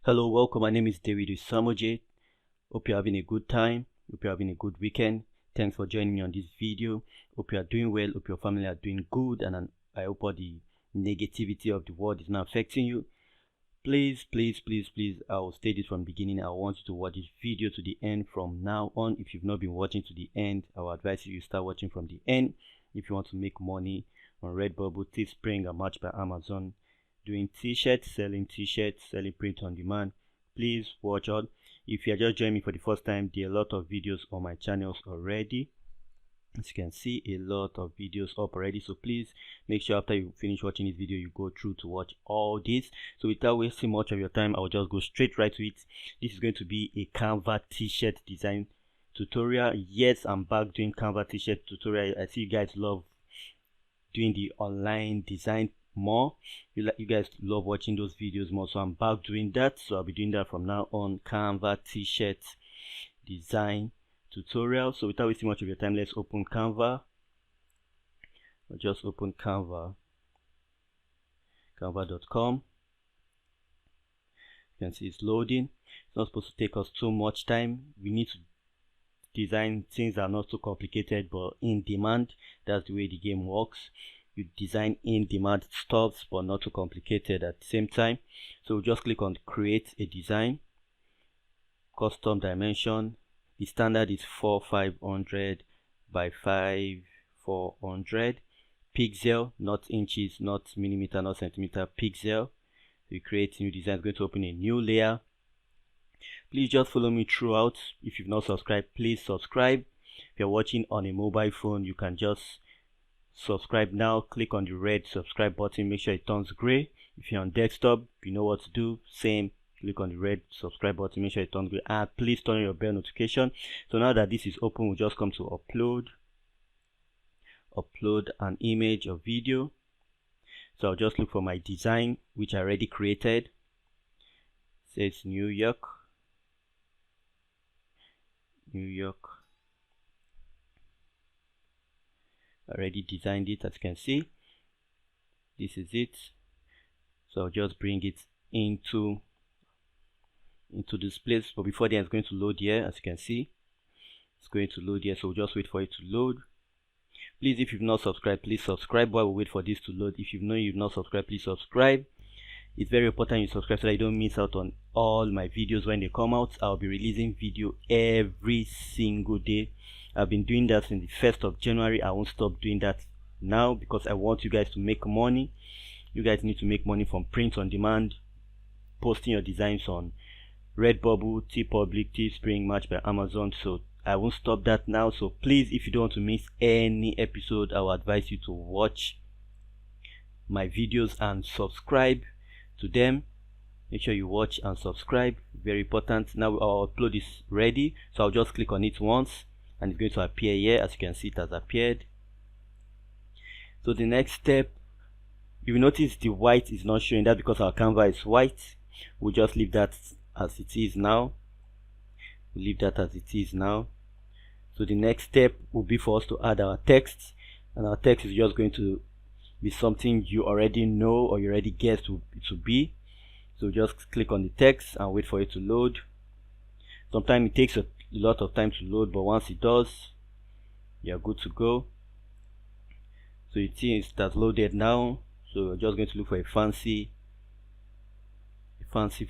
Hello, welcome. My name is David Usamoje. Hope you're having a good time. Hope you're having a good weekend. Thanks for joining me on this video. Hope you are doing well. Hope your family are doing good, and I hope all the negativity of the world is not affecting you. Please, I will state this from the beginning. I want you to watch this video to the end from now on. If you've not been watching to the end, I will advise you start watching from the end. If you want to make money on Redbubble, Teespring, and Match by Amazon, doing t-shirts, selling print on demand, please watch out. If you are just joining me for the first time, there are a lot of videos on my channels already. As you can see, a lot of videos up already, so please make sure after you finish watching this video you go through to watch all this. So without wasting much of your time, I'll just go straight right to it. This is going to be a Canva t-shirt design tutorial. Yes, I'm back doing Canva t-shirt tutorial. I see you guys love doing the online design more. You guys love watching those videos more, so I'm back doing that. So I'll be doing that from now on. Canva t-shirt design tutorial. So without wasting much of your time, let's open Canva. I'll just open Canva, canva.com. You can see it's loading. It's not supposed to take us too much time. We need to design things that are not too complicated but in demand. That's the way the game works. You design in demand stuff but not too complicated at the same time. So we'll just click on create a design, custom dimension. The standard is 4500 by 5400 pixel, not inches, not millimeter, not centimeter, pixel. We create new design. It's going to open a new layer. Please just follow me throughout. If you've not subscribed, please subscribe. If you're watching on a mobile phone, you can just subscribe now. Click on the red subscribe button, make sure it turns gray. If you're on desktop, you know what to do. Same, click on the red subscribe button, make sure it turns gray, and please turn on your bell notification. So now that this is open, we'll just come to upload an image or video. So I'll just look for my design which I already created. It says New York. I already designed it, as you can see. This is it. So I'll just bring it into this place, but before then it's going to load here. As you can see, it's going to load here, so we'll just wait for it to load. Please, if you've not subscribed, please subscribe while we wait for this to load. If you've not subscribed, please subscribe. It's very important you subscribe so that you don't miss out on all my videos when they come out. I'll be releasing video every single day. I've been doing that since the 1st of January. I won't stop doing that now because I want you guys to make money. You guys need to make money from print on demand, posting your designs on Redbubble, TeePublic, Teespring, Match by Amazon. So I won't stop that now. So please, if you don't want to miss any episode, I will advise you to watch my videos and subscribe to them. Make sure you watch and subscribe, very important. Now our upload is ready, so I'll just click on it once and it's going to appear here. As you can see, it has appeared. So the next step, you will notice the white is not showing. That because our Canva is white. We'll just leave that as it is now. So the next step will be for us to add our text, and our text is just going to be something you already know or you already guessed it to be. So just click on the text and wait for it to load. Sometimes it takes a lot of time to load, but once it does, you're good to go. So you see it has loaded now. So we're just going to look for a fancy font.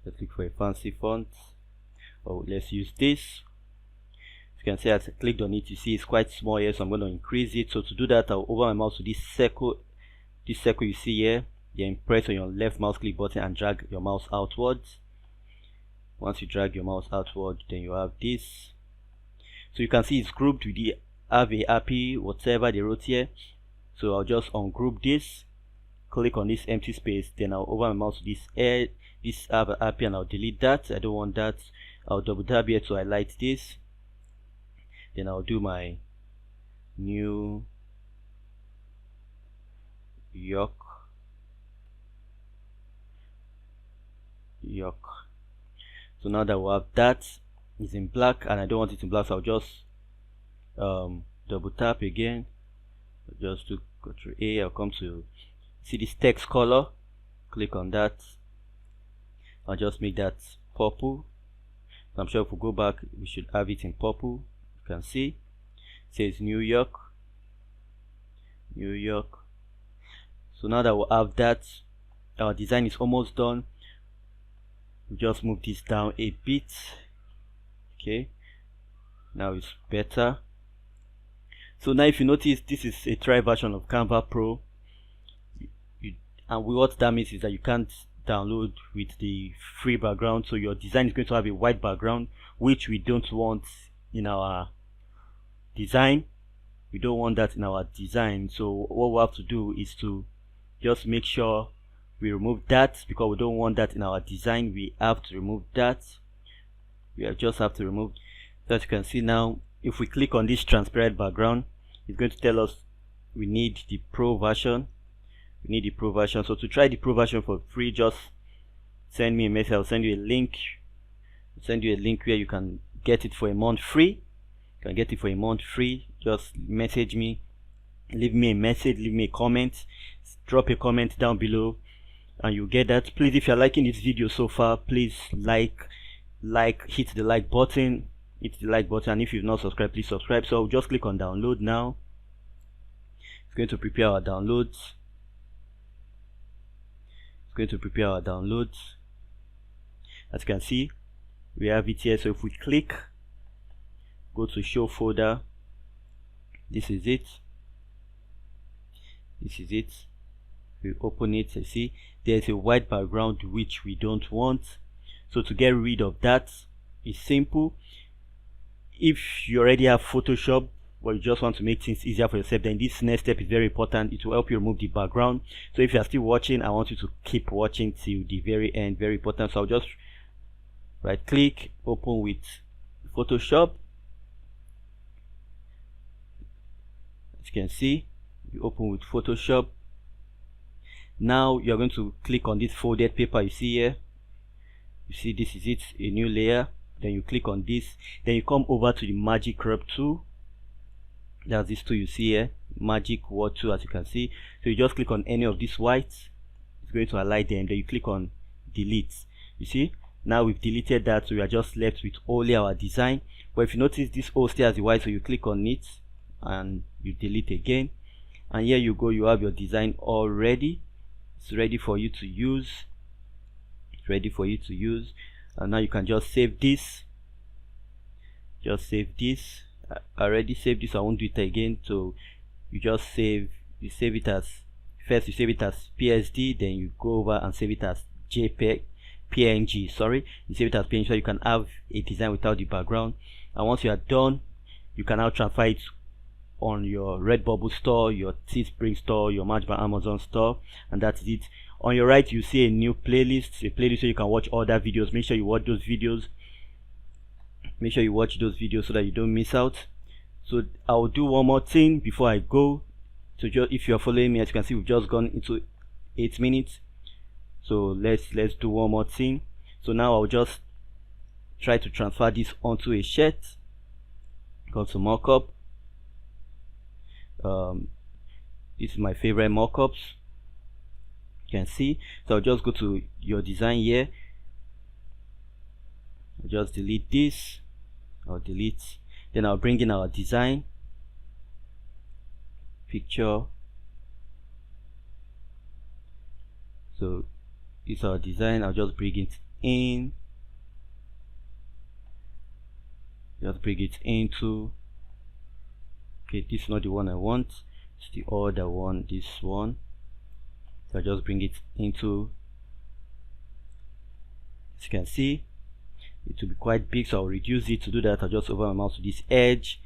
Let's look for a fancy font. Oh, let's use this. You can see as I clicked on it, you see it's quite small here, so I'm going to increase it. So to do that, I'll over my mouse to this circle you see here. Then press on your left mouse click button and drag your mouse outwards. Once you drag your mouse outward, then you have this. So you can see it's grouped with the have a happy whatever they wrote here. So I'll just ungroup this, click on this empty space, then I'll over my mouse to this have a happy and I'll delete that. I don't want that. I'll double tap here to highlight this. Then I'll do my New York. So now that we have that, it's in black and I don't want it in black, so I'll just double tap again just to go through A, I'll come to see this text color, click on that. I'll just make that purple. I'm sure if we go back, we should have it in purple. You can see it says New York. New York. So now that we have that, our design is almost done. We just move this down a bit. Okay, now it's better. So now if you notice, this is a trial version of Canva Pro. And what that means is that you can't download with the free background, so your design is going to have a white background, which we don't want in our design. We don't want that in our design. So what we have to do is to just make sure we remove that, because we don't want that in our design. We have to remove that. We just have to remove. So as you can see now, if we click on this transparent background, it's going to tell us we need the pro version. We need the pro version. So to try the pro version for free, just send me a message. I'll send you a link. I'll send you a link where you can get it for a month free. You can get it for a month free. Just message me, leave me a message, leave me a comment, drop a comment down below, and you get that. Please, if you're liking this video so far, please hit the like button. And if you've not subscribed, please subscribe. So I'll just click on download now. It's going to prepare our downloads. As you can see, we have it here. So if we click, go to show folder, this is it. We open it, you see there's a white background which we don't want. So to get rid of that is simple. If you already have Photoshop, or you just want to make things easier for yourself, then this next step is very important. It will help you remove the background. So if you are still watching, I want you to keep watching till the very end. Very important. So I'll just right click, open with Photoshop. As you can see, you open with Photoshop. Now you're going to click on this folded paper you see here. You see this is it, a new layer. Then you click on this, then you come over to the magic crop tool. That's this tool you see here, magic word tool, as you can see. So you just click on any of these whites, it's going to highlight them. Then you click on delete. You see, now we've deleted that, so we are just left with only our design. But if you notice, this all still has the white, so you click on it and you delete again, and here you go, you have your design all ready. It's ready for you to use. And now you can just save this. I already saved this, I won't do it again. So you just save it as, first you save it as PSD, then you go over and save it as PNG, sorry, you save it as PNG, so you can have a design without the background. And once you are done, you can now transfer it on your Redbubble store, your Teespring store, your Match by Amazon store, and that's it. On your right, you see a new playlist, so you can watch other videos. Make sure you watch those videos. So that you don't miss out. So I'll do one more thing before I go. So if you're following me, as you can see, we've just gone into 8 minutes. So let's do one more thing. So now I'll just try to transfer this onto a shirt. Go to mockup. This is my favorite mockups. You can see. So I'll just go to your design here. I'll just delete this. Then I'll bring in our design picture. So this is our design. I'll just bring it in. Into, okay, this is not the one I want, it's the other one, this one. So I just bring it into, as you can see, it will be quite big, so I'll reduce it. To do that, I'll just hover my mouse to this edge,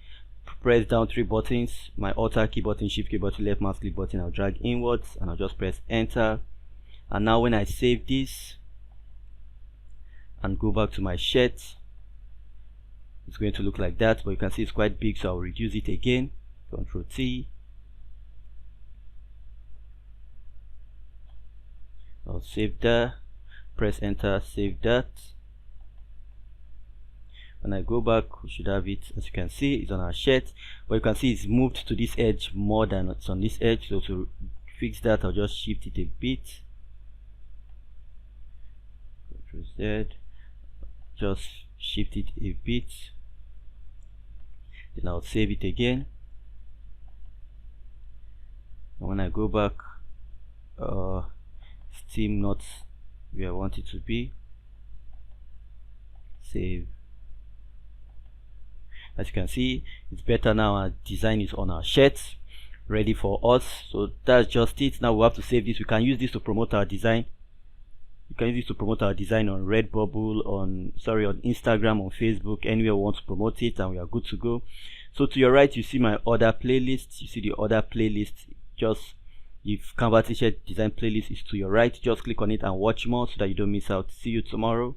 press down 3 buttons, my Alt key button, Shift key button, left mouse click button. I'll drag inwards and I'll just press enter. And now when I save this and go back to my shirt, it's going to look like that, but you can see it's quite big, so I'll reduce it again. Ctrl T. I'll save that, press enter, save that. When I go back, we should have it. As you can see, it's on our shirt, but you can see it's moved to this edge more than it's on this edge. So to fix that, I'll just shift it a bit. Ctrl Z, just shift it a bit. Then I'll save it again. And when I go back, still not where I want it to be. Save. As you can see, it's better now. Our design is on our shirt, ready for us. So that's just it. Now we have to save this. We can use this to promote our design. You can use this to promote our design on Redbubble, on Instagram, on Facebook, anywhere we want to promote it, and we are good to go. So to your right, you see my other playlist. You see the other playlist. Just if Canva t-shirt design playlist is to your right, just click on it and watch more so that you don't miss out. See you tomorrow.